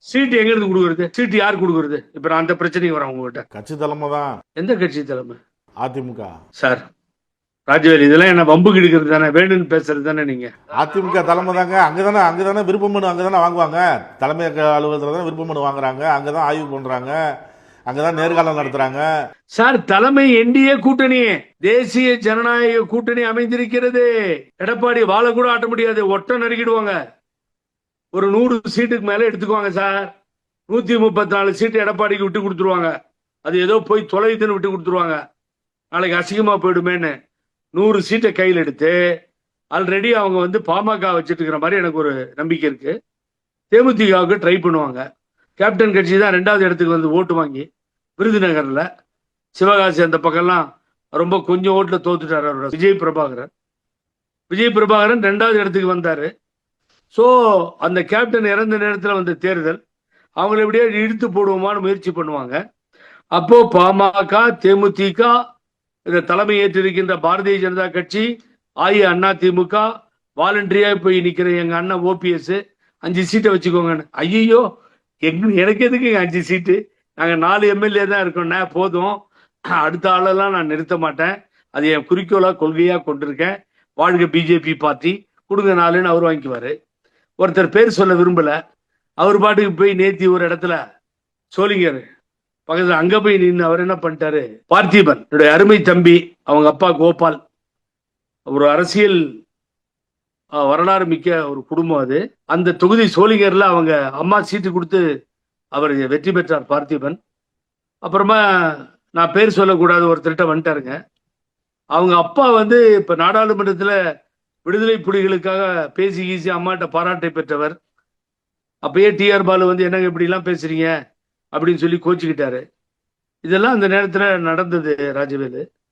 சீட்டு எங்க இருந்து கொடுக்கறது? சீட்டு யார் கொடுக்கறது? இப்ப நான் அந்த பிரச்சனைக்கு வரேன் உங்ககிட்ட. கட்சி தலைமை தான். எந்த கட்சி தலைமை? அதிமுக. சார் ராஜவேல், இதெல்லாம் என்ன வம்பு கிடுக்கிறது தானே, வேணும்னு பேசுறது தானே நீங்க? அதிமுக தலைமை தாங்க. அங்கதானே விருப்ப மனு அங்கதானே வாங்குவாங்க. தலைமை அலுவலகத்துல தானே விருப்ப மனு வாங்குறாங்க. அங்கதான் ஆய்வு பண்றாங்க. அங்கதான் நேர்காணல் நடத்துறாங்க. சார், தலைமை என்டிஏ கூட்டணி, தேசிய ஜனநாயக கூட்டணி அமைந்திருக்கிறது. எடப்பாடி வாழ கூட ஆட்ட முடியாது, ஒட்ட நறுக்கிடுவாங்க. ஒரு 100 சீட்டுக்கு மேல எடுத்துக்குவாங்க சார். 134 சீட்டு எடப்பாடிக்கு விட்டு கொடுத்துருவாங்க. அது ஏதோ போய் தொலைதுன்னு விட்டு கொடுத்துருவாங்க. நாளைக்கு அசிங்கமா போயிடுமேன்னு 100 சீட்டை கையில் எடுத்து ஆல்ரெடி அவங்க வந்து பாமக வச்சுட்டு இருக்கிற மாதிரி எனக்கு ஒரு நம்பிக்கை இருக்கு. தேமுதிகவுக்கு ட்ரை பண்ணுவாங்க. கேப்டன் கட்சி தான் 2வது இடத்துக்கு வந்து ஓட்டு வாங்கி விருதுநகர்ல, சிவகாசி அந்த பக்கம்லாம் ரொம்ப கொஞ்சம் ஓட்டுல தோத்துட்டார் அவரோட விஜய் பிரபாகரன். 2வது இடத்துக்கு வந்தாரு. ஸோ அந்த கேப்டன் இறந்த நேரத்தில் வந்த தேர்தல் அவங்களை எப்படியே இழுத்து போடுவோமான்னு முயற்சி பண்ணுவாங்க. அப்போ பாமக, தேமுதிக, இந்த தலைமை ஏற்றிருக்கின்ற பாரதிய ஜனதா கட்சி, அதிமுக, வாலண்டரியா போய் நிக்கிற எங்க அண்ணன் ஓபிஎஸ் 5 சீட்டை வச்சுக்கோங்க. ஐயோ, எனக்கு எதுக்கு 5 சீட்டு? நாங்க 4 எம்எல்ஏ தான் இருக்கோம்னா போதும், அடுத்த ஆளெல்லாம் நான் நிறுத்த மாட்டேன். அது என் குறிக்கோளா கொள்கையா கொண்டிருக்கேன். வாழ்க பிஜேபி பார்ட்டி, கொடுங்க 4ன்னு அவர் வாங்கிக்குவாரு. ஒருத்தர் பேர் சொல்ல விரும்பல, அவர் பாட்டுக்கு போய் நேத்தி ஒரு இடத்துல சோளிங்கர் பக்கத்துல அங்க போய் நின்று அவர் என்ன பண்ணிட்டாரு, பார்த்திபன் என்னுடைய அருமை தம்பி, அவங்க அப்பா கோபால், ஒரு அரசியல் வரலாறு மிக்க ஒரு குடும்பம் அது. அந்த தொகுதி சோளிங்கர்ல அவங்க அம்மா சீட்டு கொடுத்து அவர் வெற்றி பெற்றார் பார்த்திபன். அப்புறமா நான் பேர் சொல்லக்கூடாது ஒருத்தர்கிட்ட வந்துட்டாருங்க. அவங்க அப்பா வந்து இப்ப நாடாளுமன்றத்துல விடுதலை புலிகளுக்காக பேசி கீசி அம்மாட்ட பாராட்டை பெற்றவர். அப்பயே டிஆர் பாலு வந்து என்னங்க இப்படி எல்லாம் பேசுறீங்க அப்படின்னு சொல்லி கோச்சுக்கிட்டாரு. இதெல்லாம் அந்த நேரத்துல நடந்தது ராஜவேலு.